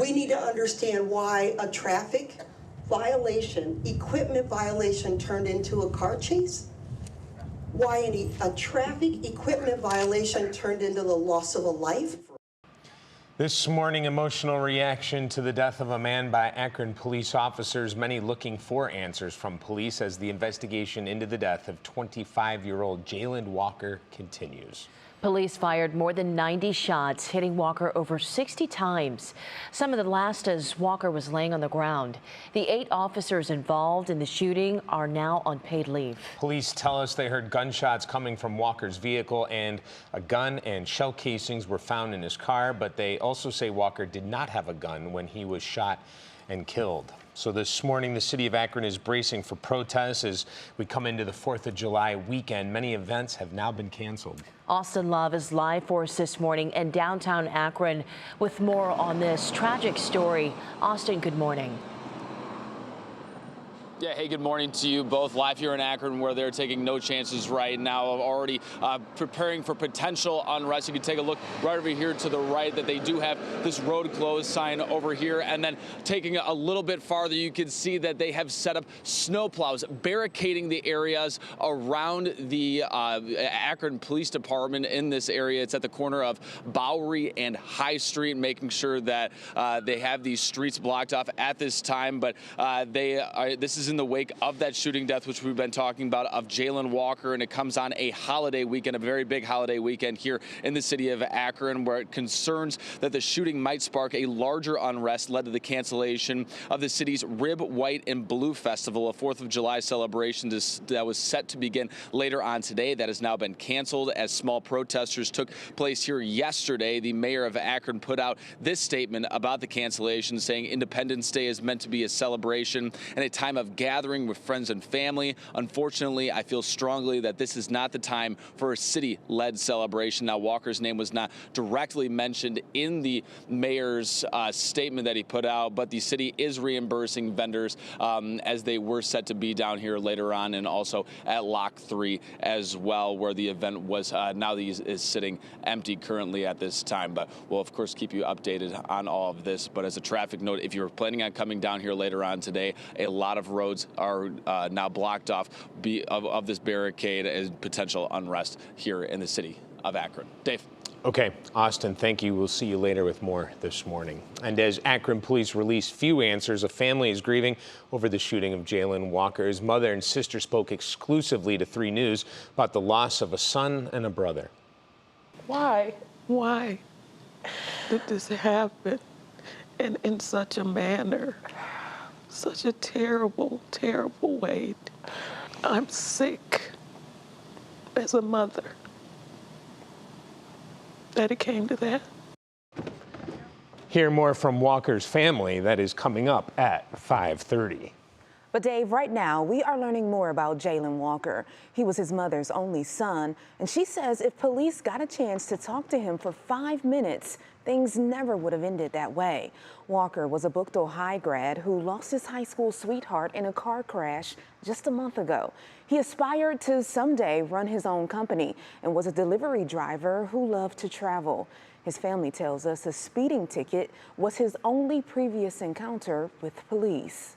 We need to understand why a traffic violation, equipment violation turned into a car chase. Why a traffic equipment violation turned into the loss of a life. This morning, emotional reaction to the death of a man by Akron police officers, many looking for answers from police as the investigation into the death of 25-year-old Jayland Walker continues. Police fired more than 90 shots, hitting Walker over 60 times. Some of the last as Walker was laying on the ground. The 8 officers involved in the shooting are now on paid leave. Police tell us they heard gunshots coming from Walker's vehicle, and a gun and shell casings were found in his car, but they also say Walker did not have a gun when he was shot and killed. So this morning, the city of Akron is bracing for protests as we come into the 4th of July weekend. Many events have now been canceled. Austin Love is live for us this morning in downtown Akron with more on this tragic story. Austin, good morning. Yeah, hey, good morning to you both. Live here in Akron, where they're taking no chances right now of already preparing for potential unrest. You can take a look right over here to the right that they do have this road closed sign over here. And then taking a little bit farther, you can see that they have set up snowplows barricading the areas around the Akron Police Department in this area. It's at the corner of Bowery and High Street, making sure that they have these streets blocked off at this time. But this is in the wake of that shooting death, which we've been talking about, of Jayland Walker, and it comes on a holiday weekend, a very big holiday weekend here in the city of Akron, where it concerns that the shooting might spark a larger unrest led to the cancellation of the city's Rib, White, and Blue Festival, a 4th of July celebration that was set to begin later on today. That has now been canceled as small protesters took place here yesterday. The mayor of Akron put out this statement about the cancellation, saying Independence Day is meant to be a celebration and a time of gathering with friends and family. Unfortunately, I feel strongly that this is not the time for a city-led celebration. Now, Walker's name was not directly mentioned in the mayor's statement that he put out, but the city is reimbursing vendors as they were set to be down here later on, and also at Lock 3 as well, where the event was now is sitting empty currently at this time. But we'll, of course, keep you updated on all of this. But as a traffic note, if you're planning on coming down here later on today, a lot of roads are now blocked off of this barricade as potential unrest here in the city of Akron. Dave. Okay, Austin, thank you. We'll see you later with more this morning. And as Akron police release few answers, a family is grieving over the shooting of Jayland Walker. His mother and sister spoke exclusively to 3 News about the loss of a son and a brother. Why did this happen and in such a manner? Such a terrible, terrible way. I'm sick as a mother that it came to that. Hear more from Walker's family. That is coming up at 5:30. But Dave, right now, we are learning more about Jayland Walker. He was his mother's only son, and she says if police got a chance to talk to him for 5 minutes, things never would have ended that way. Walker was a Bookto High grad who lost his high school sweetheart in a car crash just a month ago. He aspired to someday run his own company and was a delivery driver who loved to travel. His family tells us a speeding ticket was his only previous encounter with police.